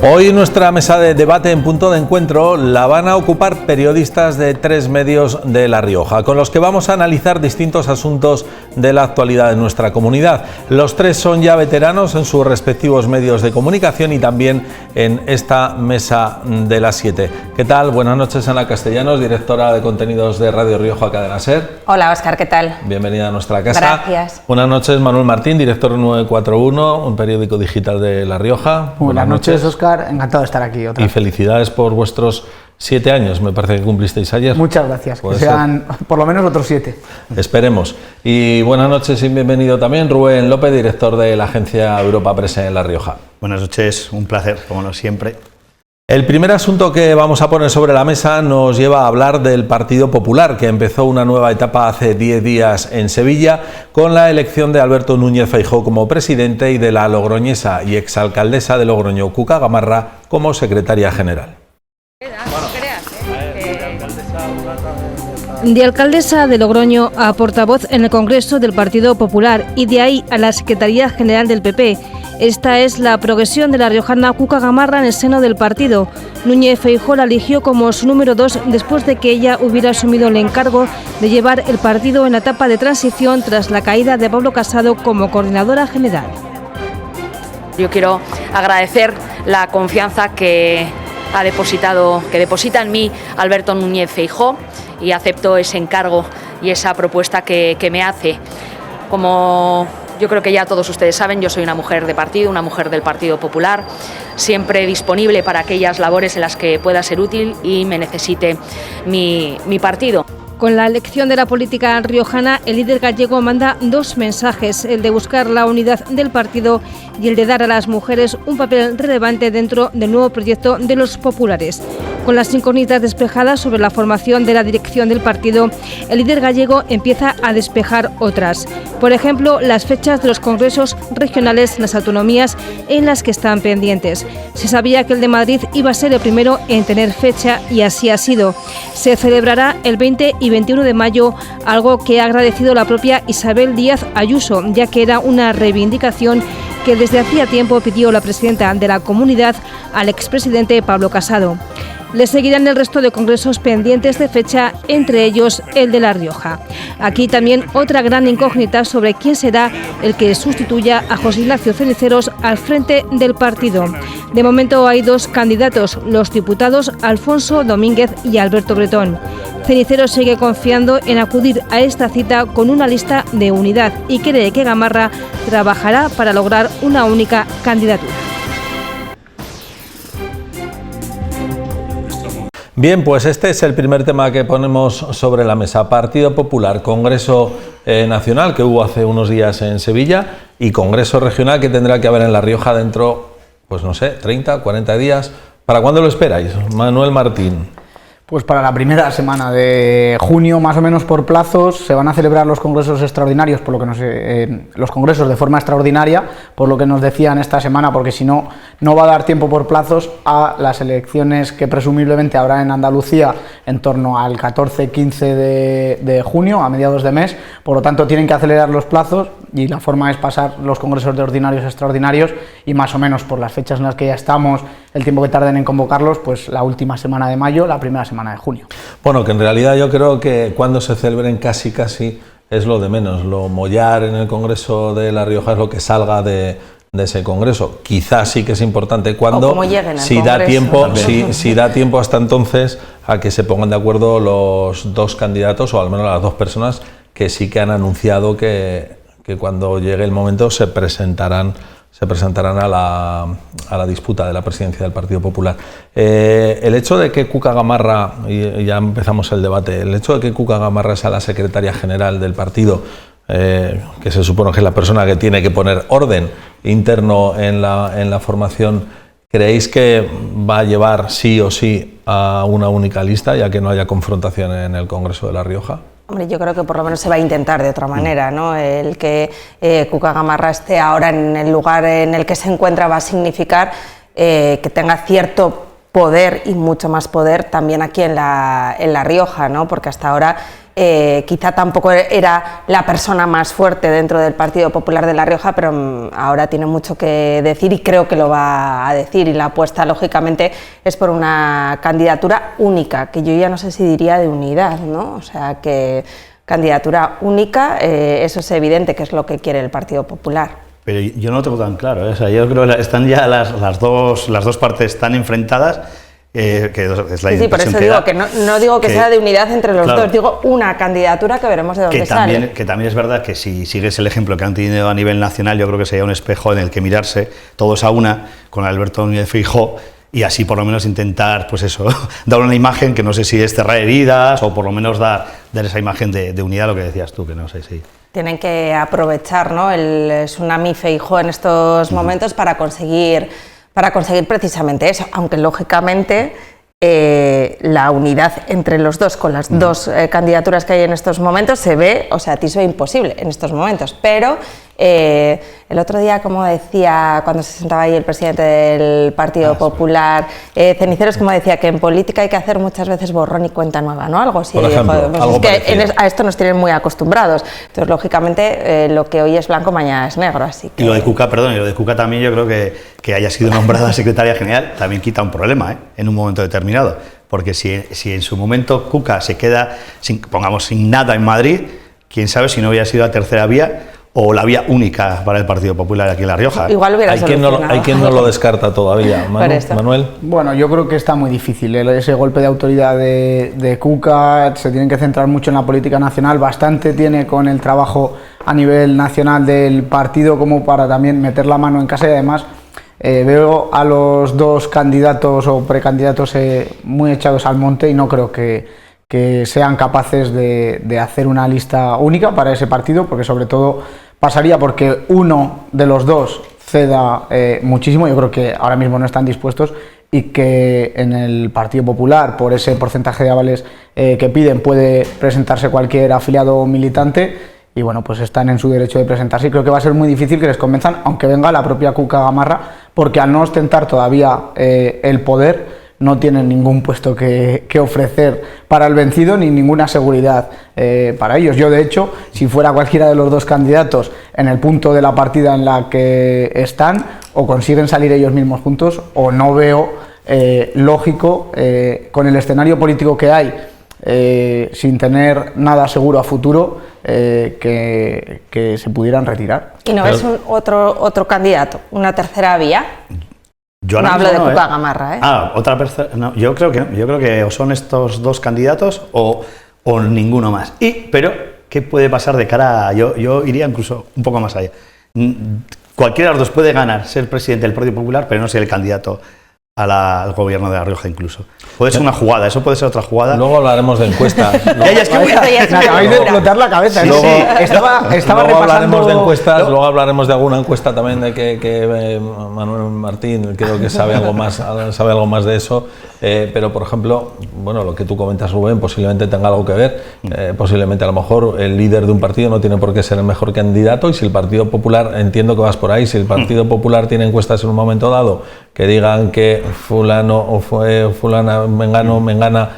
Hoy nuestra mesa de debate en Punto de Encuentro la van a ocupar periodistas de 3 medios de La Rioja, con los que vamos a analizar distintos asuntos de la actualidad de nuestra comunidad. Los 3 son ya veteranos en sus respectivos medios de comunicación y también en esta mesa de las 7. ¿Qué tal? Buenas noches, Ana Castellanos, directora de contenidos de Radio Rioja Cadena Ser. Hola, Óscar, ¿qué tal? Bienvenida a nuestra casa. Gracias. Buenas noches, Manuel Martín, director de 941, un periódico digital de La Rioja. Buenas noches, Óscar. Encantado de estar aquí otra vez. Y felicidades por vuestros 7 años, me parece que cumplisteis ayer. Muchas gracias, que sean por lo menos otros 7. Esperemos. Y buenas noches y bienvenido también Rubén López, director de la agencia Europa Press en La Rioja. Buenas noches, un placer, como no siempre. El primer asunto que vamos a poner sobre la mesa nos lleva a hablar del Partido Popular, que empezó una nueva etapa hace 10 días en Sevilla con la elección de Alberto Núñez Feijóo como presidente y de la logroñesa y exalcaldesa de Logroño, Cuca Gamarra, como secretaria general. De alcaldesa de Logroño a portavoz en el Congreso del Partido Popular y de ahí a la Secretaría General del PP. Esta es la progresión de la riojana Cuca Gamarra en el seno del partido. Núñez Feijóo la eligió como su número 2 después de que ella hubiera asumido el encargo de llevar el partido en la etapa de transición tras la caída de Pablo Casado como coordinadora general. Yo quiero agradecer la confianza que deposita en mí Alberto Núñez Feijóo y acepto ese encargo y esa propuesta que me hace. Como yo creo que ya todos ustedes saben, yo soy una mujer de partido, una mujer del Partido Popular, siempre disponible para aquellas labores en las que pueda ser útil y me necesite mi partido. Con la elección de la política riojana, el líder gallego manda 2 mensajes, el de buscar la unidad del partido y el de dar a las mujeres un papel relevante dentro del nuevo proyecto de los populares. Con las incógnitas despejadas sobre la formación de la dirección del partido, el líder gallego empieza a despejar otras. Por ejemplo, las fechas de los congresos regionales en las autonomías en las que están pendientes. Se sabía que el de Madrid iba a ser el primero en tener fecha y así ha sido. Se celebrará el 20 y 21 de mayo, algo que ha agradecido la propia Isabel Díaz Ayuso, ya que era una reivindicación que desde hacía tiempo pidió la presidenta de la comunidad al expresidente Pablo Casado. Le seguirán el resto de congresos pendientes de fecha, entre ellos el de La Rioja. Aquí también otra gran incógnita sobre quién será el que sustituya a José Ignacio Ceniceros al frente del partido. De momento hay 2 candidatos, los diputados Alfonso Domínguez y Alberto Bretón. Ceniceros sigue confiando en acudir a esta cita con una lista de unidad y cree que Gamarra trabajará para lograr una única candidatura. Bien, pues este es el primer tema que ponemos sobre la mesa. Partido Popular, Congreso Nacional que hubo hace unos días en Sevilla y Congreso Regional que tendrá que haber en La Rioja dentro, pues no sé, 30, 40 días. ¿Para cuándo lo esperáis, Manuel Martín? Pues para la primera semana de junio, más o menos por plazos, se van a celebrar los congresos extraordinarios, por lo que los congresos de forma extraordinaria, por lo que nos decían esta semana, porque si no, no va a dar tiempo por plazos a las elecciones que presumiblemente habrá en Andalucía en torno al 14-15 de junio, a mediados de mes. Por lo tanto, tienen que acelerar los plazos y la forma es pasar los congresos de ordinarios a extraordinarios y más o menos por las fechas en las que ya estamos, el tiempo que tarden en convocarlos, pues la última semana de mayo, la primera semana de junio. Bueno, que en realidad yo creo que cuando se celebren casi es lo de menos. Lo mollar en el Congreso de La Rioja es lo que salga de ese Congreso. Quizás sí que es importante cuando, si da tiempo hasta entonces a que se pongan de acuerdo los 2 candidatos o al menos las 2 personas que sí que han anunciado que cuando llegue el momento se presentarán a la disputa de la presidencia del Partido Popular. El hecho de que Cuca Gamarra, y ya empezamos el debate, el hecho de que Cuca Gamarra sea la secretaria general del partido, que se supone que es la persona que tiene que poner orden interno en la formación, ¿creéis que va a llevar sí o sí a una única lista, ya que no haya confrontación en el Congreso de La Rioja? Hombre, yo creo que por lo menos se va a intentar de otra manera, ¿no? El que Cuca Gamarra esté ahora en el lugar en el que se encuentra va a significar que tenga cierto poder y mucho más poder también aquí en La Rioja, ¿no? Porque hasta ahora quizá tampoco era la persona más fuerte dentro del Partido Popular de La Rioja, pero ahora tiene mucho que decir y creo que lo va a decir, y la apuesta lógicamente es por una candidatura única, que yo ya no sé si diría de unidad, ¿no? O sea, que candidatura única, eso es evidente que es lo que quiere el Partido Popular. Pero yo no lo tengo tan claro, ¿eh? O sea, yo creo que están ya las dos partes tan enfrentadas, que es la sí, por eso digo que no digo que sea de unidad entre los dos, digo una candidatura que veremos de dónde sale. Que también es verdad que si sigues el ejemplo que han tenido a nivel nacional, yo creo que sería un espejo en el que mirarse todos a una con Alberto Núñez Feijóo, y así por lo menos intentar, pues eso, dar una imagen que no sé si es cerrar heridas o por lo menos dar esa imagen de unidad, lo que decías tú, que no sé si... Tienen que aprovechar, ¿no?, el tsunami Feijóo en estos momentos para conseguir precisamente eso, aunque lógicamente la unidad entre los dos, con las dos candidaturas que hay en estos momentos, se ve, o sea, tiso imposible en estos momentos, pero el otro día, como decía, cuando se sentaba ahí el presidente del Partido Popular, Ceniceros, como decía, que en política hay que hacer muchas veces borrón y cuenta nueva, ¿no? Algo así. Por ejemplo, pues algo es que a esto nos tienen muy acostumbrados. Entonces, lógicamente, lo que hoy es blanco, mañana es negro, así que... Y lo de Cuca también, yo creo que haya sido nombrada secretaria general también quita un problema, en un momento determinado. Porque si en su momento Cuca se queda, sin nada en Madrid, quién sabe si no hubiera sido la tercera vía o la vía única para el Partido Popular aquí en La Rioja. Igual hubiera solucionado. Hay quien no lo descarta todavía. Manuel. Bueno, yo creo que está muy difícil. Ese golpe de autoridad de Cuca, se tienen que centrar mucho en la política nacional. Bastante tiene con el trabajo a nivel nacional del partido como para también meter la mano en casa, y además veo a los dos candidatos o precandidatos muy echados al monte, y no creo que sean capaces de hacer una lista única para ese partido, porque sobre todo pasaría porque uno de los dos ceda muchísimo. Yo creo que ahora mismo no están dispuestos, y que en el Partido Popular, por ese porcentaje de avales que piden, puede presentarse cualquier afiliado militante, y bueno, pues están en su derecho de presentarse, y creo que va a ser muy difícil que les convenzan, aunque venga la propia Cuca Gamarra, porque al no ostentar todavía el poder, no tienen ningún puesto que ofrecer para el vencido, ni ninguna seguridad para ellos. Yo, de hecho, si fuera cualquiera de los dos candidatos en el punto de la partida en la que están, o consiguen salir ellos mismos juntos, o no veo lógico, con el escenario político que hay, sin tener nada seguro a futuro, que se pudieran retirar. ¿Y no ves otro candidato, una tercera vía? Yo no hablo de Cuca Gamarra, ¿eh? Otra persona. No, yo creo que no. Yo creo que o son estos dos candidatos o ninguno más. Pero, ¿qué puede pasar de cara a...? Yo iría incluso un poco más allá. Cualquiera de los dos puede ganar, ser presidente del Partido Popular, pero no ser el candidato al gobierno de La Rioja incluso. Puede ser una jugada, eso puede ser otra jugada. Luego hablaremos de encuestas. Es que voy a... Me acabáis de explotar la cabeza. Luego, estaba luego hablaremos repasando... de encuestas, luego hablaremos de alguna encuesta también de que Manuel Martín creo que sabe algo más de eso. Pero, por ejemplo, bueno, lo que tú comentas, Rubén, posiblemente tenga algo que ver. Posiblemente, a lo mejor, el líder de un partido no tiene por qué ser el mejor candidato, y si el Partido Popular, entiendo que vas por ahí, si el Partido Popular tiene encuestas en un momento dado que digan que fulano o fulana, mengana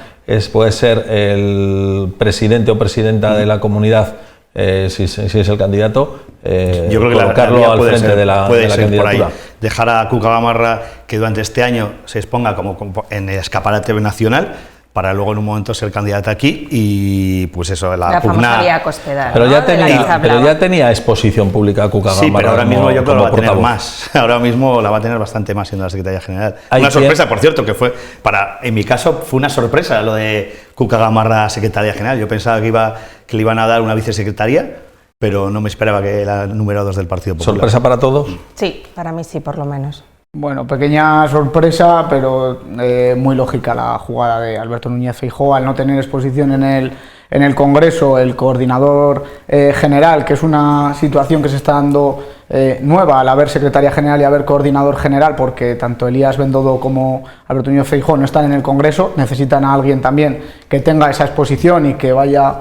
puede ser el presidente o presidenta de la comunidad, si es el candidato, yo creo que colocarlo al frente de la candidatura. Por ahí, dejar a Cuca Gamarra que durante este año se exponga como en el escaparate nacional, para luego en un momento ser candidata aquí, y pues eso, la pugna... Vía Cospedal, pero, ¿no? pero ya tenía exposición pública Cuca Gamarra. Sí, pero ahora mismo yo creo que la va a tener portavoz. más. Ahora mismo la va a tener bastante más siendo la secretaria general. Hay Una sorpresa, por cierto, que fue en mi caso fue una sorpresa lo de Cuca Gamarra secretaria general. Yo pensaba que le iban a dar una vicesecretaria, pero no me esperaba que era el número 2 del Partido Popular. ¿Sorpresa para todos? Sí, para mí sí, por lo menos. Bueno, pequeña sorpresa, pero muy lógica la jugada de Alberto Núñez Feijóo, al no tener exposición en el Congreso, el coordinador general, que es una situación que se está dando nueva al haber secretaria general y haber coordinador general, porque tanto Elías Bendodo como Alberto Núñez Feijóo no están en el Congreso, necesitan a alguien también que tenga esa exposición y que vaya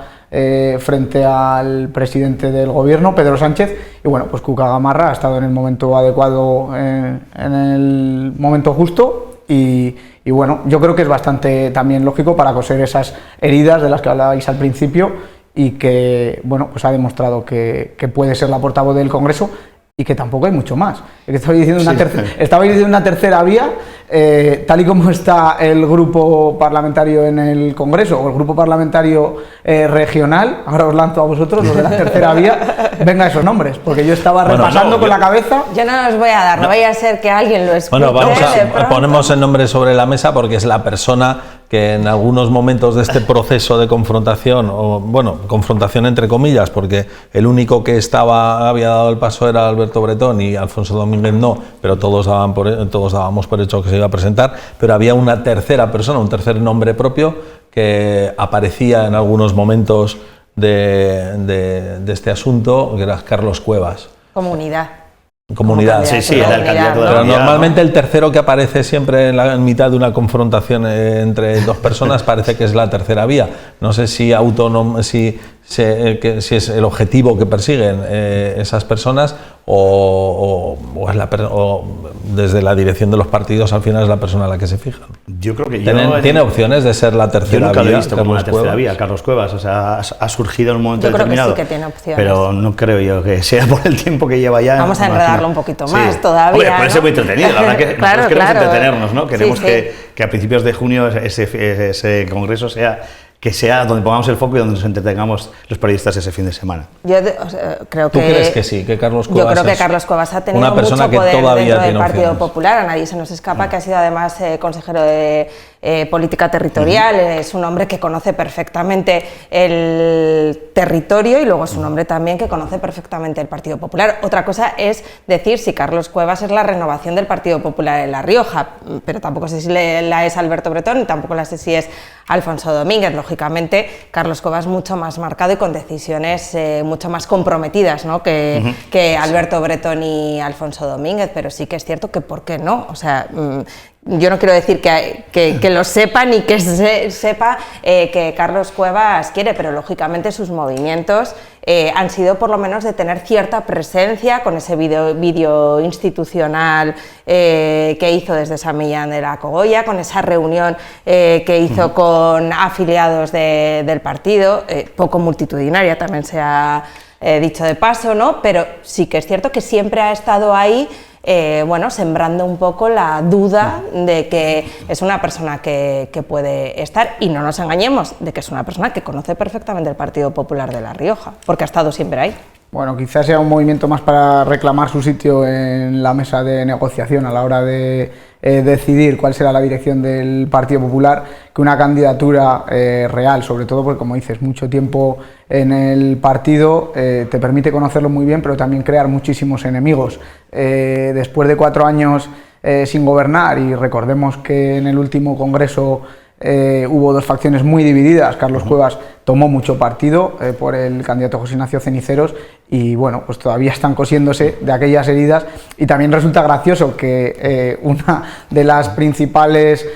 frente al presidente del gobierno, Pedro Sánchez, y bueno, pues Cuca Gamarra ha estado en el momento adecuado, en el momento justo, y bueno, yo creo que es bastante también lógico para coser esas heridas de las que hablabais al principio y que, bueno, pues ha demostrado que puede ser la portavoz del Congreso y que tampoco hay mucho más. Estabais diciendo una tercera vía, tal y como está el grupo parlamentario en el Congreso o el grupo parlamentario regional, ahora os lanzo a vosotros los de la tercera vía, venga esos nombres, porque yo estaba repasando con la cabeza. Yo no los voy a dar, no vaya a ser que alguien lo escuche. Bueno, ponemos el nombre sobre la mesa porque es la persona que en algunos momentos de este proceso de confrontación, o bueno, confrontación entre comillas, porque el único que había dado el paso era Alberto Bretón y Alfonso Domínguez no, pero todos dábamos por hecho que se iba a presentar, pero había una tercera persona, un tercer nombre propio que aparecía en algunos momentos de este asunto, que era Carlos Cuevas. Comunidad. Sí, era el candidato. Pero normalmente el tercero que aparece siempre en mitad de una confrontación entre dos personas parece que es la tercera vía. No sé si si es el objetivo que persiguen esas personas o desde la dirección de los partidos al final es la persona a la que se fijan. Yo creo que ¿Tiene opciones de ser la tercera vía? Yo nunca lo he visto como una tercera vía, Carlos Cuevas. O sea, ha surgido en un momento determinado. Yo creo que sí que tiene opciones. Pero no creo yo que sea por el tiempo que lleva ya. Vamos a enredarlo un poquito más todavía. Hombre, puede ser muy entretenido. La verdad que nosotros queremos entretenernos, ¿no? Queremos sí. que a principios de junio ese congreso que sea donde pongamos el foco y donde nos entretengamos los periodistas ese fin de semana. Yo creo que... ¿Tú crees que sí? Que Carlos Cuevas yo creo que Carlos Cuevas ha tenido mucho poder dentro del Partido Popular. A nadie se nos escapa que ha sido además consejero de política territorial. Es un hombre que conoce perfectamente el territorio y luego es un hombre también que conoce perfectamente el Partido Popular. Otra cosa es decir si Carlos Cuevas es la renovación del Partido Popular en La Rioja, pero tampoco sé si la es Alberto Bretón y tampoco la sé si es Alfonso Domínguez. Lógicamente, Carlos Cuevas mucho más marcado y con decisiones mucho más comprometidas, ¿no? que Alberto Bretón y Alfonso Domínguez, pero sí que es cierto que ¿por qué no? O sea, yo no quiero decir que lo sepa ni que sepa que Carlos Cuevas quiere, pero lógicamente sus movimientos han sido por lo menos de tener cierta presencia con ese vídeo institucional que hizo desde San Millán de la Cogolla, con esa reunión que hizo con afiliados del partido, poco multitudinaria también se ha dicho de paso, ¿no? Pero sí que es cierto que siempre ha estado ahí sembrando un poco la duda de que es una persona que puede estar, y no nos engañemos, de que es una persona que conoce perfectamente el Partido Popular de La Rioja, porque ha estado siempre ahí. Bueno, quizás sea un movimiento más para reclamar su sitio en la mesa de negociación a la hora de decidir cuál será la dirección del Partido Popular, que una candidatura real, sobre todo porque, como dices, mucho tiempo en el partido te permite conocerlo muy bien, pero también crear muchísimos enemigos. Después de 4 años sin gobernar, y recordemos que en el último congreso hubo 2 facciones muy divididas. Carlos Cuevas tomó mucho partido por el candidato José Ignacio Ceniceros y bueno, pues todavía están cosiéndose de aquellas heridas, y también resulta gracioso que una de las principales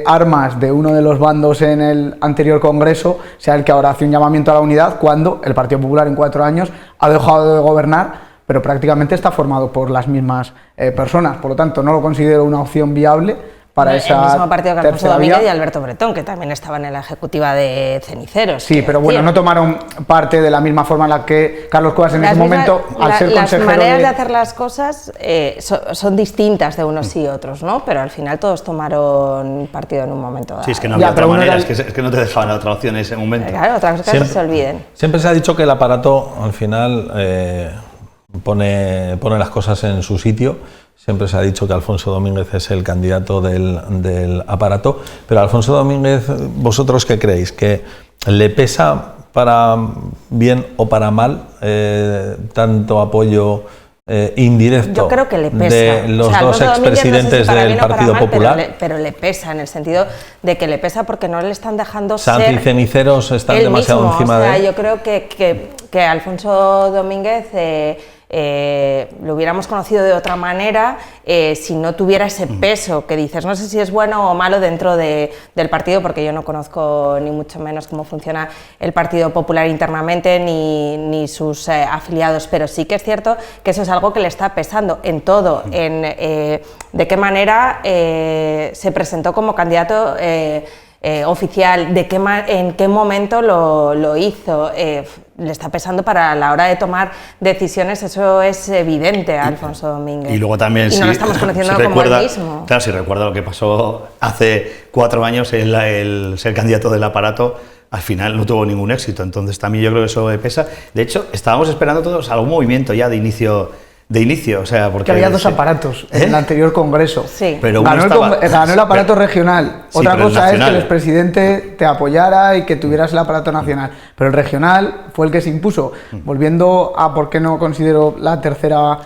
armas de uno de los bandos en el anterior congreso sea el que ahora hace un llamamiento a la unidad, cuando el Partido Popular en 4 años ha dejado de gobernar, pero prácticamente está formado por las mismas personas. Por lo tanto, no lo considero una opción viable para esa el mismo partido que Alfonso tercera Domínguez vía. y Alberto Bretón, que también estaban en la ejecutiva de Ceniceros. Sí, pero bueno, no tomaron parte de la misma forma en la que Carlos Cuevas en ese momento, al ser consejero. Las maneras de hacer las cosas son distintas de unos y otros, ¿no? Pero al final todos tomaron partido en un momento dado. Sí, es que no había otra manera, es que no te dejaban otra opción en ese momento. Claro, otras cosas que se olviden. Siempre se ha dicho que el aparato al final pone las cosas en su sitio. Siempre se ha dicho que Alfonso Domínguez es el candidato del aparato, pero Alfonso Domínguez, ¿vosotros qué creéis? ¿Que le pesa para bien o para mal tanto apoyo indirecto Yo creo que le pesa. de los dos expresidentes del Partido Popular? Pero le pesa, en el sentido de que le pesa porque no le están dejando Sanz ser y Ceniceros están él demasiado mismo. encima o sea, de él. Yo creo que Alfonso Domínguez lo hubiéramos conocido de otra manera si no tuviera ese peso que dices. No sé si es bueno o malo dentro del partido, porque yo no conozco ni mucho menos cómo funciona el Partido Popular internamente ni sus afiliados, pero sí que es cierto que eso es algo que le está pesando en todo, en de qué manera se presentó como candidato oficial, en qué momento lo hizo, le está pesando para la hora de tomar decisiones, eso es evidente a Alfonso Domínguez. Y luego también, y no lo estamos conociendo como él mismo. Claro, si recuerda lo que pasó hace 4 años, el ser candidato del aparato, al final no tuvo ningún éxito, entonces también yo creo que eso pesa. De hecho, estábamos esperando todos algún movimiento ya de inicio, o sea, porque había 2 aparatos en el anterior congreso. Sí. Pero ganó el aparato regional. Sí, otra cosa nacional, es que el expresidente te apoyara y que tuvieras el aparato nacional, pero el regional fue el que se impuso. Volviendo a por qué no considero la tercera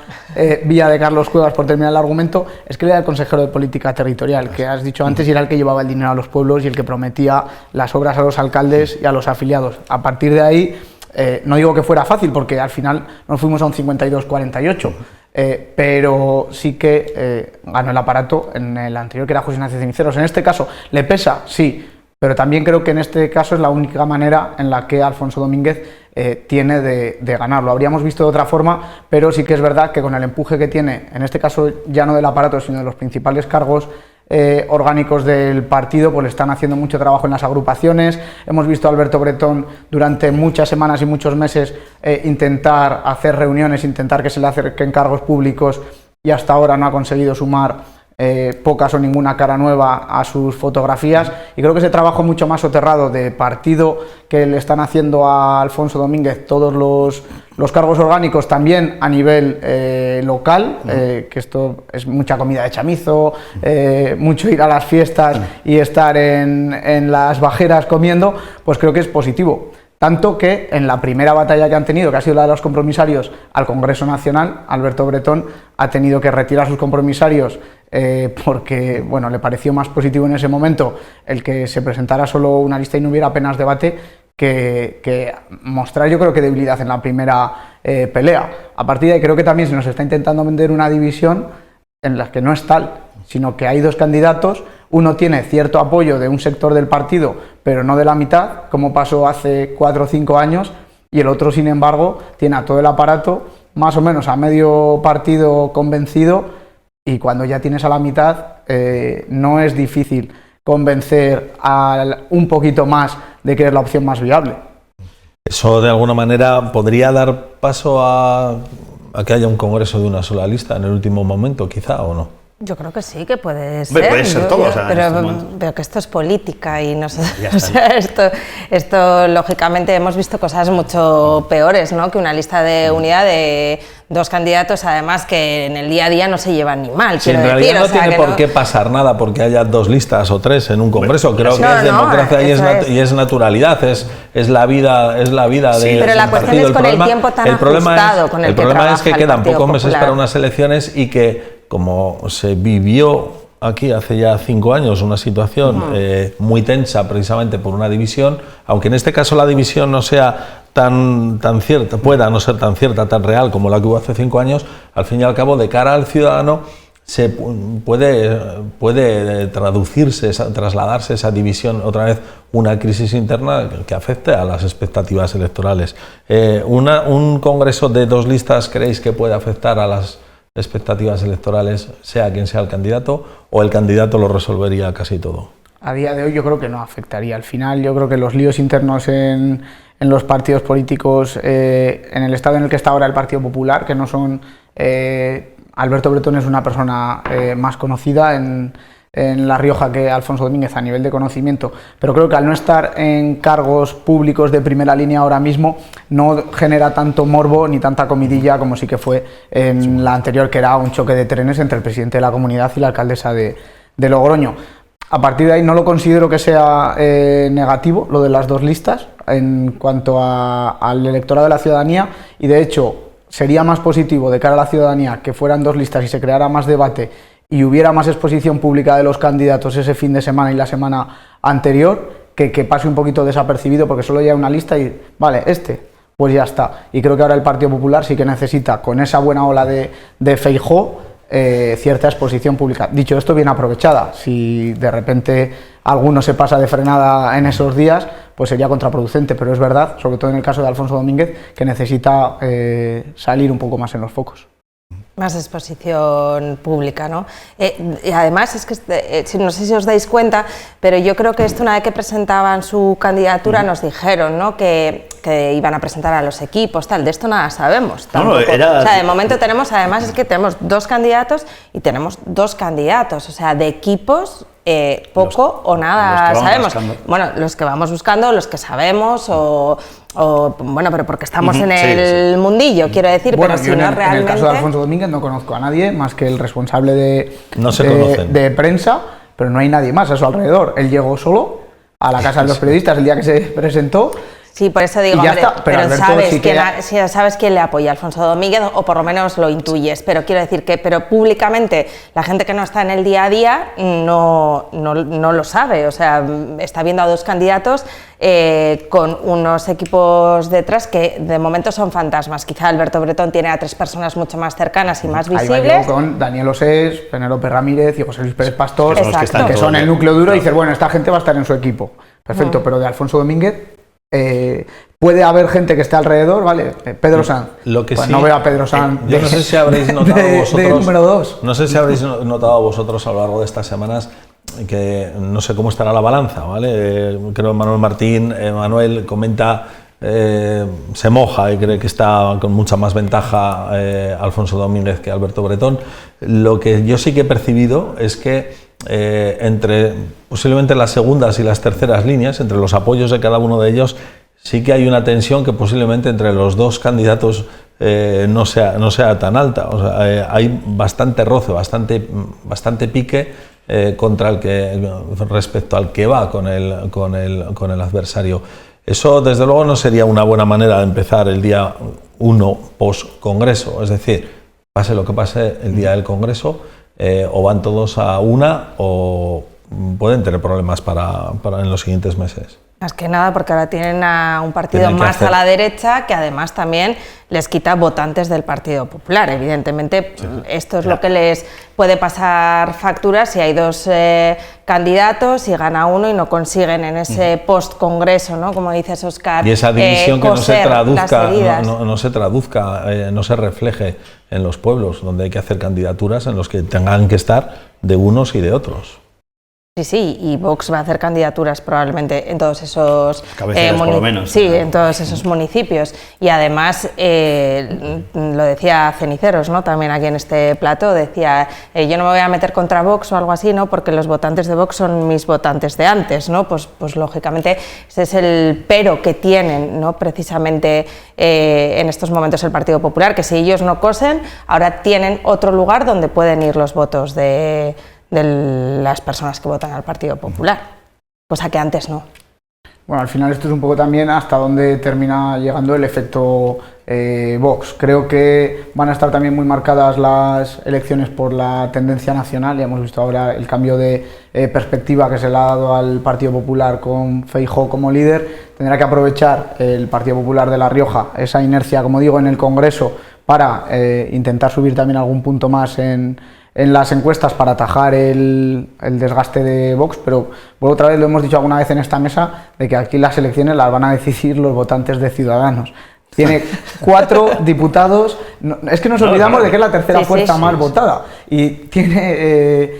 vía de Carlos Cuevas, por terminar el argumento, es que él era el consejero de política territorial, que has dicho antes, y era el que llevaba el dinero a los pueblos y el que prometía las obras a los alcaldes y a los afiliados. A partir de ahí, no digo que fuera fácil, porque al final nos fuimos a un 52-48, pero sí que ganó el aparato en el anterior, que era José Ignacio Ceniceros. En este caso, ¿le pesa? Sí, pero también creo que en este caso es la única manera en la que Alfonso Domínguez tiene de ganarlo. Habríamos visto de otra forma, pero sí que es verdad que con el empuje que tiene, en este caso ya no del aparato, sino de los principales cargos orgánicos del partido, pues le están haciendo mucho trabajo en las agrupaciones. Hemos visto a Alberto Bretón durante muchas semanas y muchos meses intentar hacer reuniones, intentar que se le acerquen cargos públicos, y hasta ahora no ha conseguido sumar pocas o ninguna cara nueva a sus fotografías, y creo que ese trabajo mucho más soterrado de partido que le están haciendo a Alfonso Domínguez todos los cargos orgánicos, también a nivel local, que esto es mucha comida de chamizo, mucho ir a las fiestas y estar en las bajeras comiendo, pues creo que es positivo. Tanto que en la primera batalla que han tenido, que ha sido la de los compromisarios al Congreso Nacional, Alberto Bretón ha tenido que retirar sus compromisarios porque bueno, le pareció más positivo en ese momento el que se presentara solo una lista y no hubiera apenas debate que mostrar, yo creo que, debilidad en la primera pelea. A partir de ahí creo que también se nos está intentando vender una división en la que no es tal, sino que hay 2 candidatos. Uno tiene cierto apoyo de un sector del partido, pero no de la mitad, como pasó hace 4 o 5 años, y el otro, sin embargo, tiene a todo el aparato, más o menos a medio partido convencido, y cuando ya tienes a la mitad, no es difícil convencer a un poquito más de que es la opción más viable. Eso, de alguna manera, podría dar paso a que haya un congreso de una sola lista en el último momento, quizá, ¿o no? Yo creo que sí, que puede ser. Puede ser todo, o sea, pero que esto es política y no sé, o sea, esto lógicamente hemos visto cosas mucho peores, ¿no? Que una lista de unidad de 2 candidatos, además que en el día a día no se llevan ni mal. Sí, en realidad no tiene por qué pasar nada porque haya 2 listas o 3 en un congreso. Creo que es democracia y es naturalidad, es la vida de. Pero la cuestión es con el tiempo tan ajustado con el que trabaja el Partido Popular. El problema es que quedan pocos meses para unas elecciones y que, como se vivió aquí hace ya 5 años una situación muy tensa precisamente por una división, aunque en este caso la división no sea tan cierta, pueda no ser tan cierta, tan real como la que hubo hace 5 años, al fin y al cabo, de cara al ciudadano, se puede trasladarse esa división otra vez, una crisis interna que afecte a las expectativas electorales. ¿Un congreso de 2 listas creéis que puede afectar a las expectativas electorales, sea quien sea el candidato, o el candidato lo resolvería casi todo? A día de hoy yo creo que no afectaría. Al final yo creo que los líos internos en los partidos políticos, en el estado en el que está ahora el Partido Popular, que no son... Alberto Bretón es una persona más conocida en La Rioja que Alfonso Domínguez a nivel de conocimiento, pero creo que al no estar en cargos públicos de primera línea ahora mismo no genera tanto morbo ni tanta comidilla como sí que fue en la anterior, que era un choque de trenes entre el presidente de la comunidad y la alcaldesa de Logroño. A partir de ahí no lo considero que sea negativo lo de las 2 listas en cuanto al electorado de la ciudadanía, y de hecho sería más positivo de cara a la ciudadanía que fueran 2 listas y se creara más debate y hubiera más exposición pública de los candidatos ese fin de semana y la semana anterior, que pase un poquito desapercibido porque solo hay una lista y vale, pues ya está. Y creo que ahora el Partido Popular sí que necesita, con esa buena ola de Feijóo, cierta exposición pública. Dicho esto, bien aprovechada. Si de repente alguno se pasa de frenada en esos días, pues sería contraproducente, pero es verdad, sobre todo en el caso de Alfonso Domínguez, que necesita salir un poco más en los focos. Más exposición pública, ¿no? Y además, es que no sé si os dais cuenta, pero yo creo que esto, una vez que presentaban su candidatura, nos dijeron, ¿no?, que iban a presentar a los equipos, tal. De esto nada sabemos. No, era... O sea, de momento tenemos, además, es que tenemos 2 candidatos y tenemos 2 candidatos. O sea, de equipos poco o nada sabemos. Buscando. Bueno, los que vamos buscando, los que sabemos o bueno, pero porque estamos en el mundillo, quiero decir, bueno, pero si no realmente... En el caso de Alfonso Domínguez no conozco a nadie más que el responsable de prensa, pero no hay nadie más a su alrededor. Él llegó solo a la casa de los periodistas el día que se presentó. Sí, por eso digo, y ya hombre, está, pero sí sabes quién le apoya a Alfonso Domínguez, o por lo menos lo intuyes, pero quiero decir que públicamente la gente que no está en el día a día no lo sabe, o sea, está viendo a 2 candidatos con unos equipos detrás que de momento son fantasmas. Quizá Alberto Bretón tiene a 3 personas mucho más cercanas y más visibles. Ahí va con Daniel Osés, Penélope Ramírez y José Luis Pérez Pastor, que son el núcleo duro, y dices, bueno, esta gente va a estar en su equipo. Perfecto, pero de Alfonso Domínguez... puede haber gente que esté alrededor, ¿vale? Pedro Sanz. Lo que pues sí, no veo a Pedro Sanz. Yo no sé si habréis notado vosotros. De número 2. No sé si habréis notado vosotros a lo largo de estas semanas que no sé cómo estará la balanza, ¿vale? Creo que Manuel comenta, se moja y cree que está con mucha más ventaja Alfonso Domínguez que Alberto Bretón. Lo que yo sí que he percibido es que entre posiblemente las segundas y las terceras líneas, entre los apoyos de cada uno de ellos, sí que hay una tensión que posiblemente entre los 2 candidatos no sea tan alta. O sea, hay bastante roce, bastante pique respecto al que va con el adversario. Eso, desde luego, no sería una buena manera de empezar el día 1 post-congreso. Es decir, pase lo que pase el día del congreso, o van todos a una o pueden tener problemas para en los siguientes meses. Más que nada porque ahora tienen a un partido más a la derecha que además también les quita votantes del Partido Popular. Evidentemente, esto es lo que les puede pasar facturas si hay 2 candidatos y gana uno y no consiguen en ese post-congreso, ¿no?, como dices, Óscar. Y esa división que no se traduzca, no se refleje en los pueblos, donde hay que hacer candidaturas en los que tengan que estar de unos y de otros. Sí, y Vox va a hacer candidaturas probablemente en todos esos cabeceras, por lo menos. Sí, en todos esos municipios. Y además, lo decía Ceniceros, ¿no?, también aquí en este plató, decía, yo no me voy a meter contra Vox o algo así, ¿no?, porque los votantes de Vox son mis votantes de antes, ¿no? Pues lógicamente ese es el pero que tienen, ¿no?, precisamente en estos momentos el Partido Popular, que si ellos no cosen, ahora tienen otro lugar donde pueden ir los votos de las personas que votan al Partido Popular, cosa que antes no. Bueno, al final esto es un poco también hasta dónde termina llegando el efecto Vox. Creo que van a estar también muy marcadas las elecciones por la tendencia nacional. Ya hemos visto ahora el cambio de perspectiva que se le ha dado al Partido Popular con Feijóo como líder. Tendrá que aprovechar el Partido Popular de La Rioja esa inercia, como digo, en el Congreso para intentar subir también algún punto más en las encuestas para atajar el desgaste de Vox, pero bueno, otra vez lo hemos dicho alguna vez en esta mesa, de que aquí las elecciones las van a decidir los votantes de Ciudadanos. Tiene 4 diputados, es que nos olvidamos de que es la tercera fuerza más votada, y tiene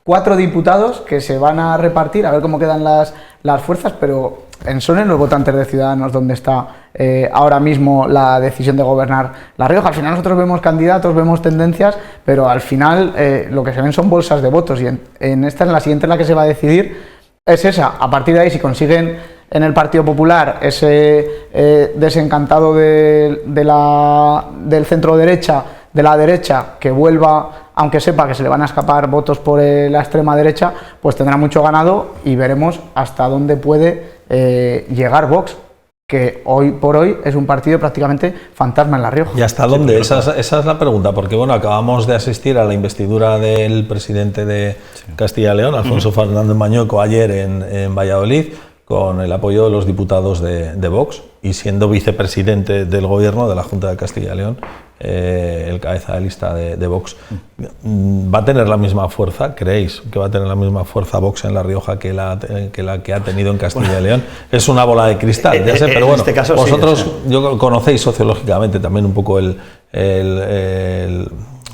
4 diputados que se van a repartir, a ver cómo quedan las fuerzas, pero son en los votantes de Ciudadanos donde está ahora mismo la decisión de gobernar La Rioja. Al final nosotros vemos candidatos, vemos tendencias, pero al final lo que se ven son bolsas de votos, y en la siguiente en la que se va a decidir es esa. A partir de ahí, si consiguen en el Partido Popular ese desencantado del centro derecha, de la derecha, que vuelva, aunque sepa que se le van a escapar votos por la extrema derecha, pues tendrá mucho ganado, y veremos hasta dónde puede llegar Vox, que hoy por hoy es un partido prácticamente fantasma en La Rioja. ¿Y hasta dónde? Esa es la pregunta, porque bueno, acabamos de asistir a la investidura del presidente de Castilla y León, Alfonso Fernández Mañueco, ayer en Valladolid. con el apoyo de los diputados de Vox y siendo vicepresidente del Gobierno de la Junta de Castilla y León, el cabeza de lista de Vox. ¿Va a tener la misma fuerza? ¿Creéis que va a tener la misma fuerza Vox en La Rioja que la que ha tenido en Castilla y León? Es una bola de cristal, ya sé, pero bueno, este caso, vosotros sí, conocéis sociológicamente también un poco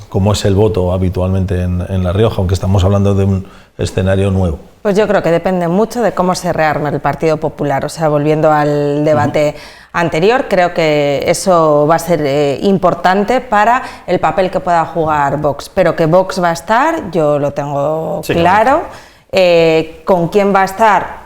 cómo es el voto habitualmente en La Rioja, aunque estamos hablando de un escenario nuevo. Pues yo creo que depende mucho de cómo se rearme el Partido Popular. O sea, volviendo al debate anterior, creo que eso va a ser importante para el papel que pueda jugar Vox. Pero que Vox va a estar, yo lo tengo claro. ¿Con quién va a estar?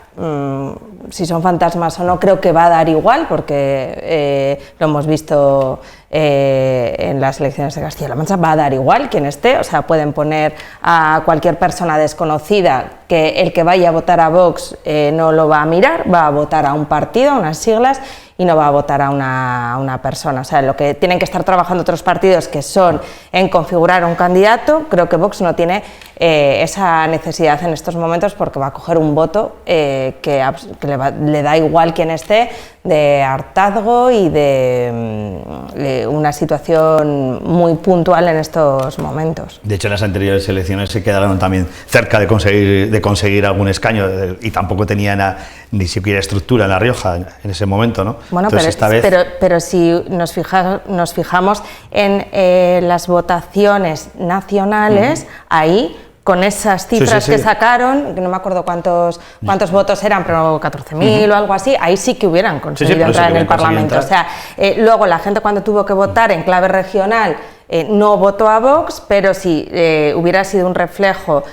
Si son fantasmas o no, creo que va a dar igual, porque lo hemos visto en las elecciones de Castilla-La Mancha, va a dar igual quien esté, o sea, pueden poner a cualquier persona desconocida que el que vaya a votar a Vox no lo va a mirar, va a votar a un partido, a unas siglas, y no va a votar a una persona. O sea, lo que tienen que estar trabajando otros partidos, que son en configurar un candidato, creo que Vox no tiene esa necesidad en estos momentos, porque va a coger un voto que le da igual quién esté, de hartazgo y de una situación muy puntual en estos momentos. De hecho, en las anteriores elecciones se quedaron también cerca de conseguir algún escaño y tampoco tenían ni siquiera estructura en La Rioja en ese momento, ¿no? Bueno, pero si nos fijamos en las votaciones nacionales, ahí, con esas cifras que sacaron, que no me acuerdo cuántos votos eran, pero 14.000 o algo así, ahí sí que hubieran conseguido entrar en el Parlamento. O sea, luego la gente, cuando tuvo que votar en clave regional, no votó a Vox, pero si hubiera sido un reflejo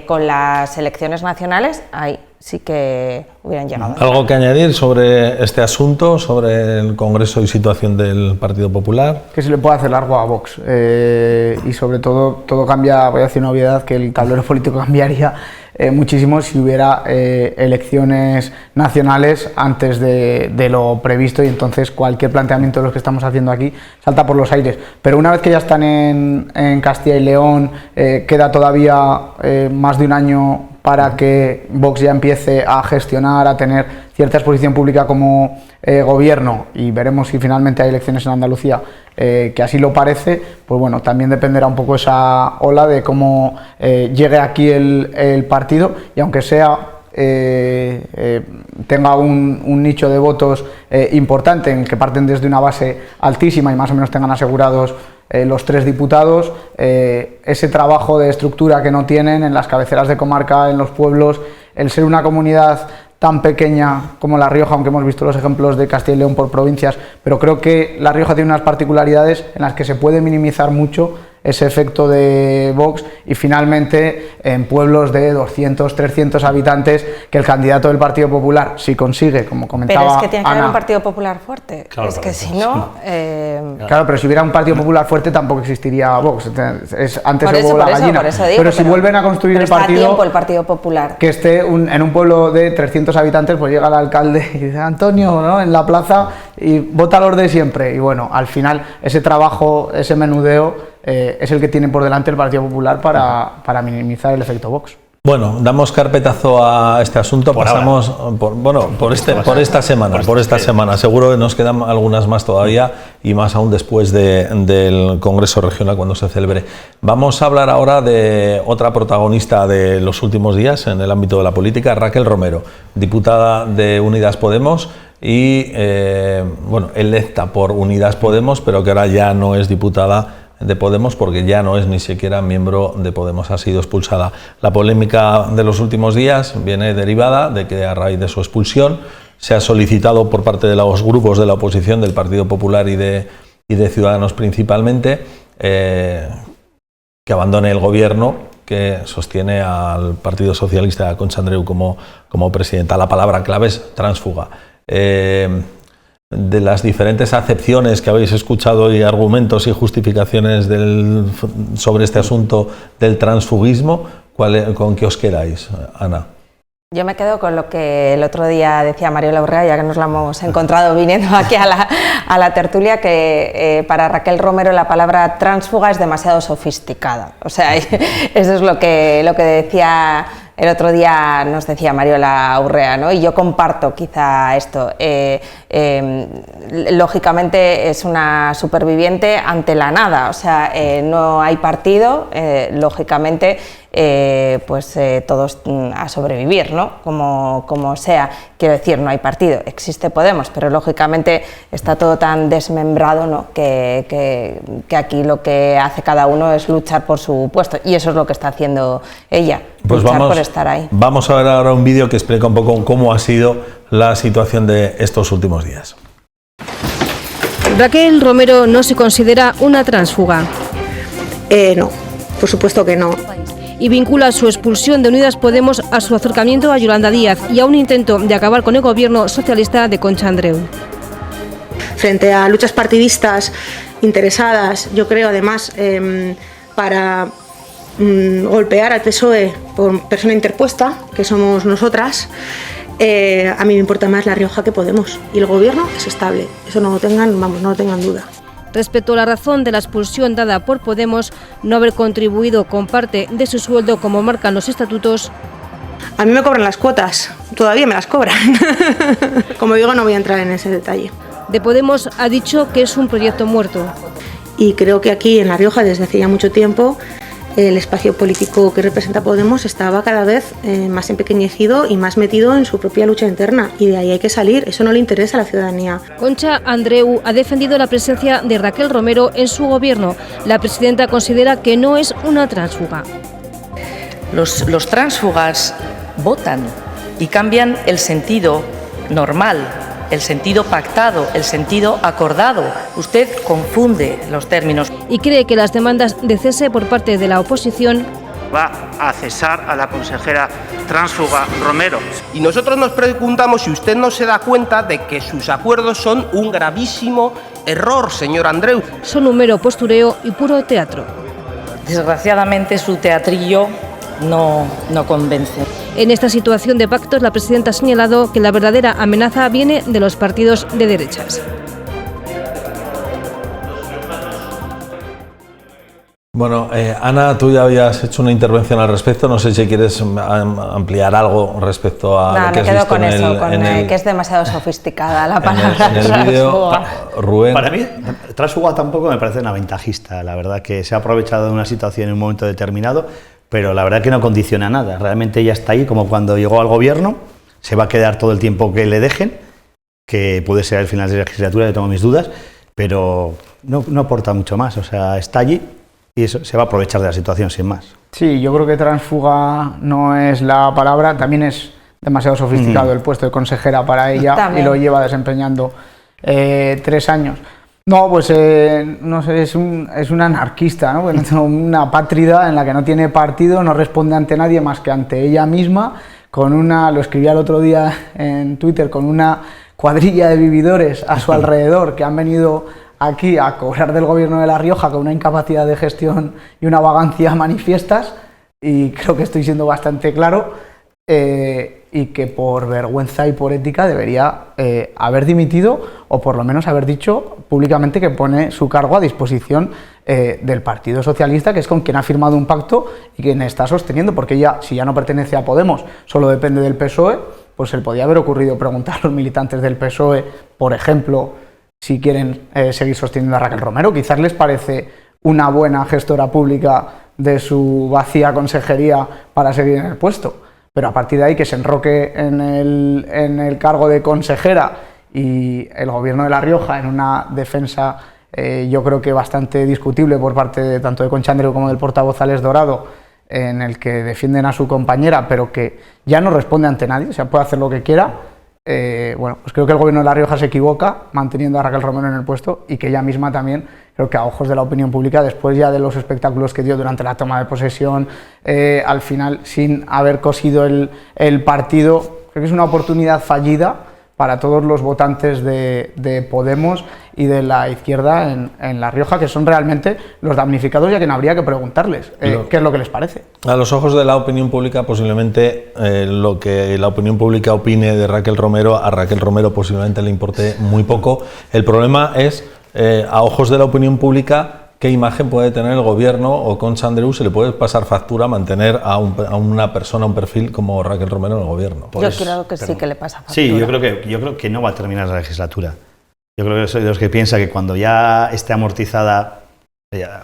con las elecciones nacionales, ahí sí que hubieran llegado. ¿Algo que añadir sobre este asunto, sobre el Congreso y situación del Partido Popular? Que se le puede hacer largo a Vox y sobre todo cambia, voy a decir una obviedad, que el tablero político cambiaría muchísimo si hubiera elecciones nacionales antes de lo previsto, y entonces cualquier planteamiento de los que estamos haciendo aquí salta por los aires. Pero una vez que ya están en Castilla y León, queda todavía más de un año para que Vox ya empiece a gestionar, a tener cierta exposición pública como gobierno, y veremos si finalmente hay elecciones en Andalucía, que así lo parece. Pues bueno, también dependerá un poco esa ola de cómo llegue aquí el partido, y aunque sea tenga un nicho de votos importante, en que parten desde una base altísima y más o menos tengan asegurados los 3 diputados, ese trabajo de estructura que no tienen en las cabeceras de comarca, en los pueblos, el ser una comunidad tan pequeña como La Rioja, aunque hemos visto los ejemplos de Castilla y León por provincias, pero creo que La Rioja tiene unas particularidades en las que se puede minimizar mucho ese efecto de Vox, y finalmente en pueblos de 200, 300 habitantes, que el candidato del Partido Popular, si consigue, como comentaba Ana... Pero es que tiene que haber un Partido Popular fuerte, claro, es que si no... Claro, pero si hubiera un Partido Popular fuerte tampoco existiría Vox, antes el huevo la gallina, pero si vuelven a construir el partido... tiempo el Partido Popular. Que esté en un pueblo de 300 habitantes, pues llega el alcalde y dice: Antonio, ¿no?, en la plaza, y vota a los de siempre, y bueno, al final ese trabajo, ese menudeo es el que tiene por delante el Partido Popular para minimizar el efecto Vox. Bueno, damos carpetazo a este asunto, pasamos por esta semana. Seguro que nos quedan algunas más todavía, y más aún después del Congreso Regional, cuando se celebre. Vamos a hablar ahora de otra protagonista de los últimos días en el ámbito de la política, Raquel Romero, diputada de Unidas Podemos y electa por Unidas Podemos, pero que ahora ya no es diputada de Podemos, porque ya no es ni siquiera miembro de Podemos, ha sido expulsada. La polémica de los últimos días viene derivada de que, a raíz de su expulsión, se ha solicitado por parte de los grupos de la oposición, del Partido Popular y de Ciudadanos principalmente, que abandone el gobierno que sostiene al Partido Socialista, a Concha Andreu como presidenta. La palabra clave es tránsfuga. De las diferentes acepciones que habéis escuchado y argumentos y justificaciones sobre este asunto del transfugismo, ¿con qué os quedáis, Ana? Yo me quedo con lo que el otro día decía Mariola Urrea, ya que nos la hemos encontrado viniendo aquí a la tertulia, que para Raquel Romero la palabra tránsfuga es demasiado sofisticada. O sea, eso es lo que decía el otro día nos decía Mariola Urrea, ¿no? Y yo comparto quizá esto. Lógicamente es una superviviente ante la nada, o sea, no hay partido, lógicamente todos a sobrevivir, ¿no? Como sea. Quiero decir, no hay partido, existe Podemos, pero lógicamente está todo tan desmembrado, ¿no? que aquí lo que hace cada uno es luchar por su puesto, y eso es lo que está haciendo ella, pues luchar por estar ahí. Vamos a ver ahora un vídeo que explica un poco cómo ha sido la situación de estos últimos días. Raquel Romero no se considera una tránsfuga. No, por supuesto que no. Y vincula su expulsión de Unidas Podemos a su acercamiento a Yolanda Díaz y a un intento de acabar con el gobierno socialista de Concha Andreu. Frente a luchas partidistas interesadas, yo creo además, para golpear al PSOE por persona interpuesta, que somos nosotras, a mí me importa más La Rioja que Podemos, y el gobierno es estable, eso no lo tengan duda. Respecto a la razón de la expulsión dada por Podemos, no haber contribuido con parte de su sueldo como marcan los estatutos. A mí me cobran las cuotas, todavía me las cobran. Como digo, no voy a entrar en ese detalle. De Podemos ha dicho que es un proyecto muerto. Y creo que aquí en La Rioja, desde hace ya mucho tiempo, el espacio político que representa Podemos estaba cada vez más empequeñecido y más metido en su propia lucha interna, y de ahí hay que salir, eso no le interesa a la ciudadanía. Concha Andreu ha defendido la presencia de Raquel Romero en su gobierno. La presidenta considera que no es una tránsfuga. Los tránsfugas votan y cambian el sentido normal, el sentido pactado, el sentido acordado. Usted confunde los términos. Y cree que las demandas de cese por parte de la oposición va a cesar a la consejera tránsfuga Romero. Y nosotros nos preguntamos si usted no se da cuenta de que sus acuerdos son un gravísimo error, señor Andreu. Son un mero postureo y puro teatro. Desgraciadamente su teatrillo no convence. En esta situación de pactos, la presidenta ha señalado que la verdadera amenaza viene de los partidos de derechas. Bueno, Ana, tú ya habías hecho una intervención al respecto. No sé si quieres ampliar algo respecto a lo que has visto en el... Me quedo con eso, que es demasiado sofisticada la palabra. En el vídeo, Rubén. Para mí, tránsfuga tampoco me parece una ventajista. La verdad que se ha aprovechado de una situación en un momento determinado, pero la verdad que no condiciona nada. Realmente ella está ahí como cuando llegó al gobierno, se va a quedar todo el tiempo que le dejen, que puede ser al final de la legislatura, yo tengo mis dudas, pero no aporta mucho más. O sea, está allí y eso se va a aprovechar de la situación sin más. Sí, yo creo que tránsfuga no es la palabra, también es demasiado sofisticado el puesto de consejera para ella. También. Y lo lleva desempeñando 3 años. No, pues no sé, es un anarquista, ¿no? Una apátrida en la que no tiene partido, no responde ante nadie más que ante ella misma, lo escribía el otro día en Twitter, con una cuadrilla de vividores a su alrededor que han venido aquí a cobrar del gobierno de La Rioja con una incapacidad de gestión y una vagancia manifiestas, y creo que estoy siendo bastante claro, y que por vergüenza y por ética debería haber dimitido, o por lo menos haber dicho públicamente que pone su cargo a disposición del Partido Socialista, que es con quien ha firmado un pacto y quien está sosteniendo, porque ella, si ya no pertenece a Podemos, solo depende del PSOE, pues se le podía haber ocurrido preguntar a los militantes del PSOE, por ejemplo, si quieren seguir sosteniendo a Raquel Romero. Quizás les parece una buena gestora pública de su vacía consejería para seguir en el puesto, pero a partir de ahí que se enroque en el cargo de consejera y el gobierno de La Rioja en una defensa yo creo que bastante discutible por parte tanto de Concha Andreu como del portavoz Alex Dorado, en el que defienden a su compañera pero que ya no responde ante nadie, o sea, puede hacer lo que quiera. Bueno, pues creo que el gobierno de La Rioja se equivoca manteniendo a Raquel Romero en el puesto, y que ella misma también, creo que a ojos de la opinión pública, después ya de los espectáculos que dio durante la toma de posesión, al final sin haber cosido el partido, creo que es una oportunidad fallida para todos los votantes de Podemos y de la izquierda en La Rioja, que son realmente los damnificados y a quien habría que preguntarles qué es lo que les parece. A los ojos de la opinión pública, posiblemente lo que la opinión pública opine de Raquel Romero, a Raquel Romero posiblemente le importe muy poco. El problema es, a ojos de la opinión pública, qué imagen puede tener el gobierno o Concha Andreu si le puede pasar factura mantener a una persona, un perfil como Raquel Romero en el gobierno. Yo creo que sí que le pasa factura. Sí, yo creo que no va a terminar la legislatura. Yo creo que soy de los que piensa que cuando ya esté amortizada,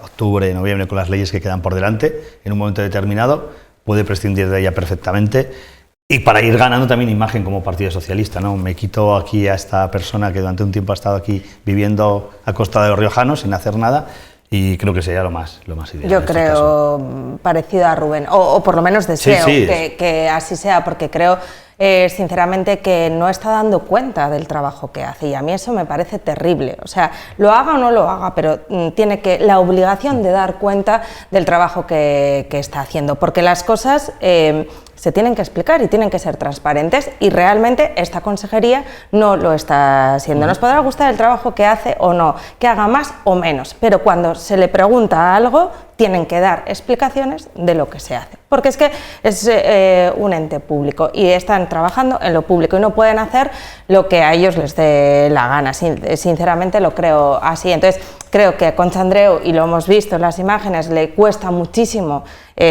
octubre, noviembre, con las leyes que quedan por delante, en un momento determinado, puede prescindir de ella perfectamente. Y para ir ganando también imagen como Partido Socialista, ¿no? Me quito aquí a esta persona que durante un tiempo ha estado aquí viviendo a costa de los riojanos sin hacer nada, y creo que sería lo más ideal. Yo creo parecido a Rubén, o por lo menos deseo que así sea, porque creo sinceramente que no está dando cuenta del trabajo que hace, y a mí eso me parece terrible. O sea, lo haga o no lo haga, pero tiene la obligación de dar cuenta del trabajo que está haciendo, porque las cosas se tienen que explicar y tienen que ser transparentes, y realmente esta consejería no lo está siendo. Nos podrá gustar el trabajo que hace o no, que haga más o menos, pero cuando se le pregunta algo tienen que dar explicaciones de lo que se hace, porque es que es un ente público y están trabajando en lo público y no pueden hacer lo que a ellos les dé la gana. Sinceramente lo creo así. Entonces creo que a Concha Andreu, y lo hemos visto en las imágenes, le cuesta muchísimo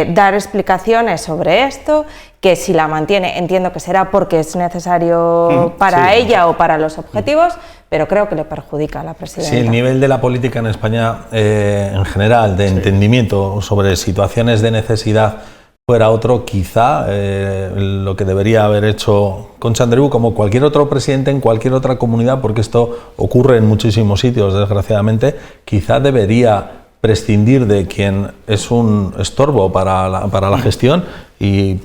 dar explicaciones sobre esto, que si la mantiene entiendo que será porque es necesario para ella o para los objetivos, pero creo que le perjudica a la presidenta. Sí, el nivel de la política en España en general, de entendimiento sobre situaciones de necesidad fuera otro, quizá lo que debería haber hecho Concha Andreu, como cualquier otro presidente en cualquier otra comunidad, porque esto ocurre en muchísimos sitios, desgraciadamente, quizá debería prescindir de quien es un estorbo para la gestión y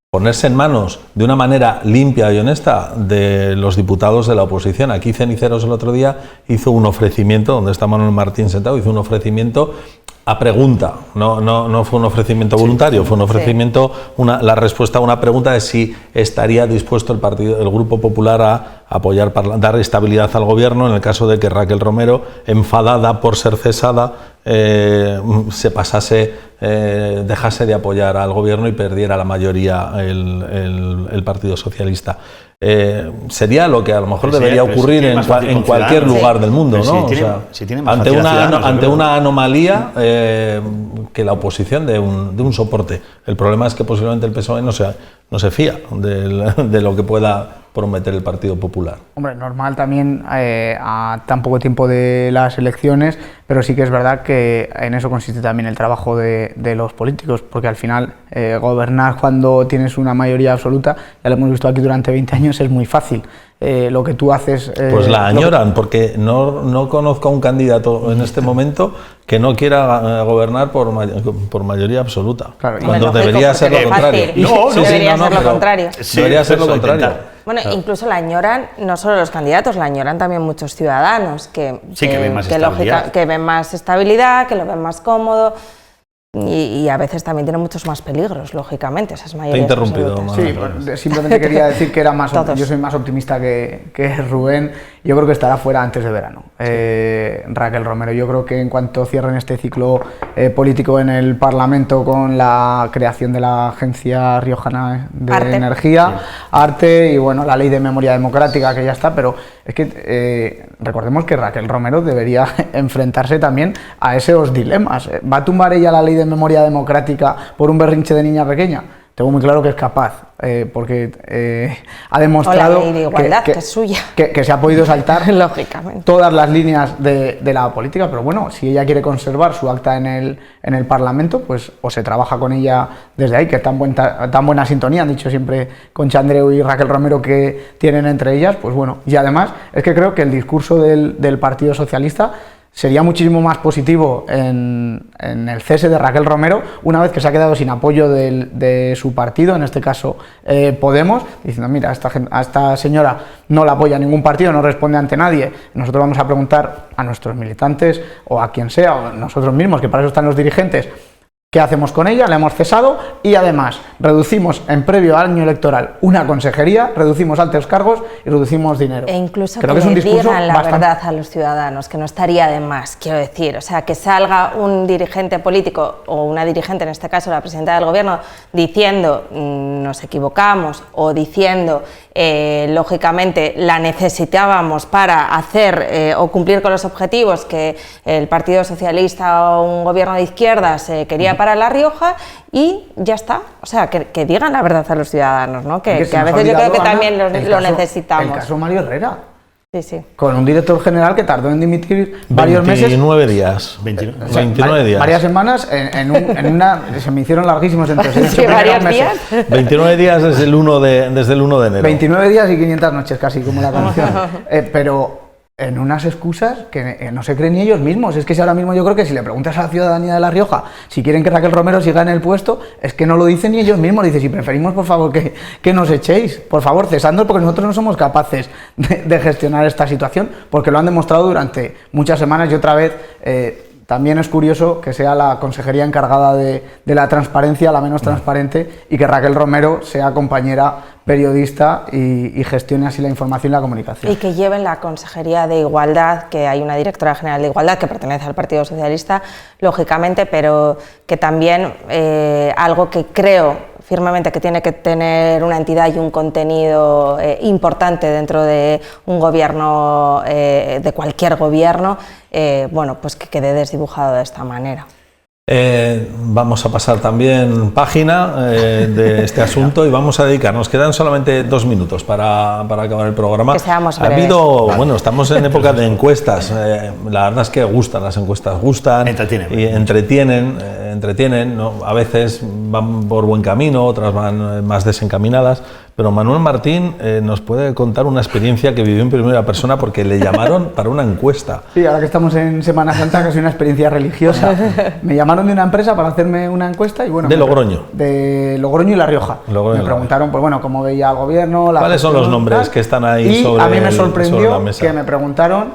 ponerse en manos de una manera limpia y honesta de los diputados de la oposición. Aquí Ceniceros el otro día hizo un ofrecimiento, donde está Manuel Martín sentado, hizo un ofrecimiento a pregunta, no fue un ofrecimiento voluntario, fue un ofrecimiento, la respuesta a una pregunta de si estaría dispuesto el Grupo Popular a apoyar, dar estabilidad al gobierno en el caso de que Raquel Romero, enfadada por ser cesada, dejase de apoyar al gobierno y perdiera la mayoría el Partido Socialista. Sería lo que a lo mejor debería ocurrir en cualquier lugar del mundo, ¿no? Ante una anomalía, que la oposición dé un soporte. El problema es que posiblemente el PSOE no se fía de lo que pueda prometer el Partido Popular. Hombre, normal también a tan poco tiempo de las elecciones, pero sí que es verdad que en eso consiste también el trabajo de los políticos, porque al final gobernar cuando tienes una mayoría absoluta, ya lo hemos visto aquí durante 20 años, es muy fácil. Lo que tú haces... pues la añoran, porque no conozco a un candidato en este momento que no quiera gobernar por mayoría absoluta, claro, cuando debería ser lo contrario. Debería ser lo contrario. Debería ser lo contrario. Bueno, incluso la añoran no solo los candidatos, la añoran también muchos ciudadanos que ven más estabilidad, que lo ven más cómodo. Y a veces también tiene muchos más peligros, lógicamente, esas mayorías. Te he interrumpido. Sí, simplemente quería decir que yo soy más optimista que Rubén. Yo creo que estará fuera antes de verano. Raquel Romero, yo creo que en cuanto cierren este ciclo político en el Parlamento con la creación de la Agencia Riojana de Energía, Arte y bueno, la Ley de Memoria Democrática, que ya está, pero es que recordemos que Raquel Romero debería enfrentarse también a esos dilemas. ¿Va a tumbar ella la Ley de Memoria Democrática por un berrinche de niña pequeña? Tengo muy claro que es capaz, porque ha demostrado la ley de igualdad, que es suya, que se ha podido saltar lógicamente todas las líneas de la política, pero bueno, si ella quiere conservar su acta en el Parlamento, pues o se trabaja con ella desde ahí, que tan buena sintonía han dicho siempre Concha Andreu y Raquel Romero que tienen entre ellas, pues bueno, y además es que creo que el discurso del Partido Socialista sería muchísimo más positivo en el cese de Raquel Romero una vez que se ha quedado sin apoyo de su partido, en este caso Podemos, diciendo mira, a esta señora no la apoya ningún partido, no responde ante nadie, nosotros vamos a preguntar a nuestros militantes o a quien sea, o nosotros mismos, que para eso están los dirigentes, ¿Qué hacemos con ella? La hemos cesado y además reducimos en previo año electoral una consejería, reducimos altos cargos y reducimos dinero. E incluso creo que es un le discurso digan la bastante... verdad a los ciudadanos, que no estaría de más, quiero decir. O sea, que salga un dirigente político o una dirigente, en este caso la presidenta del gobierno, diciendo nos equivocamos o diciendo lógicamente la necesitábamos para hacer o cumplir con los objetivos que el Partido Socialista o un gobierno de izquierdas quería para La Rioja, y ya está. O sea, que digan la verdad a los ciudadanos, ¿no? Que a veces yo creo que también lo necesitamos. El caso Mario Herrera. Sí, sí. Con un director general que tardó en dimitir varios meses. 29 días. 29 días. Varias semanas en una... Se me hicieron larguísimos entonces. Sí, varios días. 29 días desde el 1 de enero. 29 días y 500 noches casi, como la canción. Pero en unas excusas que no se creen ni ellos mismos. Es que si ahora mismo yo creo que si le preguntas a la ciudadanía de La Rioja si quieren que Raquel Romero siga en el puesto, es que no lo dicen ni ellos mismos. Dice, si preferimos, por favor, que nos echéis, por favor, cesando, porque nosotros no somos capaces de gestionar esta situación, porque lo han demostrado durante muchas semanas. Y otra vez, también es curioso que sea la consejería encargada de la transparencia la menos transparente, y que Raquel Romero sea compañera periodista y gestione así la información y la comunicación. Y que lleven la Consejería de Igualdad, que hay una directora general de Igualdad que pertenece al Partido Socialista, lógicamente, pero que también algo que creo firmemente que tiene que tener una entidad y un contenido importante dentro de un gobierno, de cualquier gobierno, bueno, pues que quede desdibujado de esta manera. Vamos a pasar también página de este asunto y vamos a dedicarnos. Quedan solamente 2 minutos para acabar el programa. Que seamos ha breves. habido, bueno, estamos en época de encuestas. La verdad es que gustan las encuestas, gustan, entretienen, ¿no? A veces van por buen camino, otras van más desencaminadas. Pero Manuel Martín nos puede contar una experiencia que vivió en primera persona porque le llamaron para una encuesta. Sí, ahora que estamos en Semana Santa, que es una experiencia religiosa, me llamaron de una empresa para hacerme una encuesta y bueno... De Logroño. De Logroño y La Rioja. Me preguntaron, pues bueno, cómo veía el gobierno... ¿Cuáles son los nombres que están ahí sobre la mesa? Y a mí me sorprendió que me preguntaron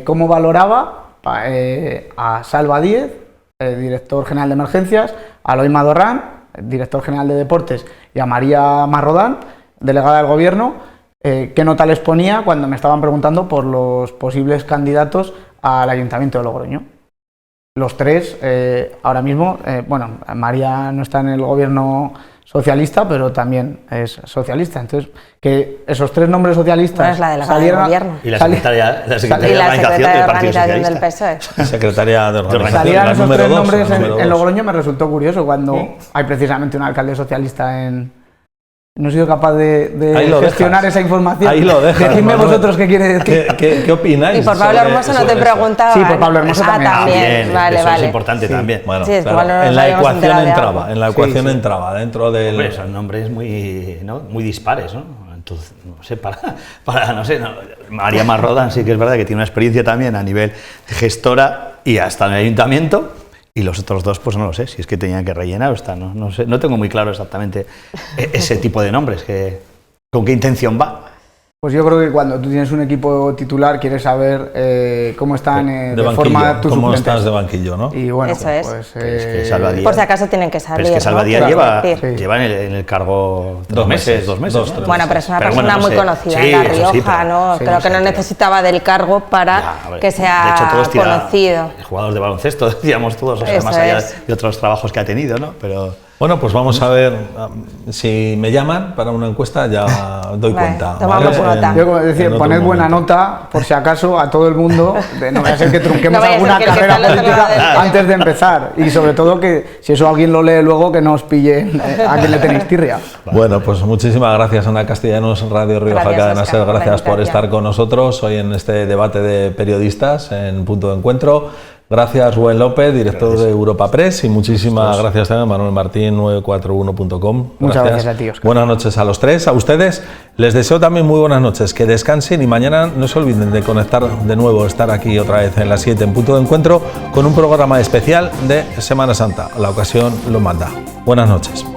cómo valoraba a Salva Díez, director general de emergencias, a Eloy Madorrán, director general de deportes, y a María Marrodán, delegada del gobierno, qué nota les ponía cuando me estaban preguntando por los posibles candidatos al Ayuntamiento de Logroño. Los tres, ahora mismo, bueno, María no está en el gobierno socialista, pero también es socialista. Entonces, que esos 3 nombres socialistas salieron... Y la secretaria de organización del PSOE. Secretaria de organización. Salieron esos 3 nombres en Logroño, me resultó curioso cuando hay precisamente un alcalde socialista en... No he sido capaz de gestionar esa información. Ahí lo dejas. Decidme vosotros qué quiere decir. ¿Qué opináis? Y por Pablo Hermoso no te preguntaba. Sí, por Pablo Hermoso también. Vale, eso vale. es importante también. Bueno, sí, claro, en la ecuación entraba, dentro del... Hombre, son nombres muy dispares, ¿no? Entonces, no sé, no sé, María Marrodán sí que es verdad que tiene una experiencia también a nivel gestora y hasta en el ayuntamiento. Y los otros 2, pues no lo sé, si es que tenían que rellenar o está, no sé, no tengo muy claro exactamente ese tipo de nombres, con qué intención va. Pues yo creo que cuando tú tienes un equipo titular quieres saber cómo están de banquillo, forma tus cómo suplentes. estás de banquillo, ¿no? Y bueno, eso es. Pues, es que por si acaso tienen que salir. Pero es que Salva Díaz ¿no? lleva en el cargo 2 meses. Bueno, pero es una persona muy conocida en La Rioja, ¿no? Creo que no necesitaba del cargo para que sea de hecho, todos conocido. Jugador de baloncesto, decíamos todos, o sea, más allá de otros trabajos que ha tenido, ¿no? Pero... Bueno, pues vamos a ver, si me llaman para una encuesta ya doy cuenta. Tomamos nota. Yo como decir, poned buena nota, por si acaso, a todo el mundo, no vaya a ser que trunquemos alguna carrera política antes de empezar. Y sobre todo que si eso alguien lo lee luego, que no os pille a quien le tenéis tirria. Bueno, pues muchísimas gracias, Ana Castellanos, Radio Rioja Cadena Ser. Gracias por estar con nosotros hoy en este debate de periodistas en Punto de Encuentro. Gracias, Rubén López, director de Europa Press, y muchísimas gracias también a Manuel Martín, 941.com. Muchas gracias a ti, Óscar. Buenas noches a los 3, a ustedes. Les deseo también muy buenas noches, que descansen y mañana no se olviden de conectar de nuevo, estar aquí otra vez en las 7 en Punto de Encuentro con un programa especial de Semana Santa. La ocasión lo manda. Buenas noches.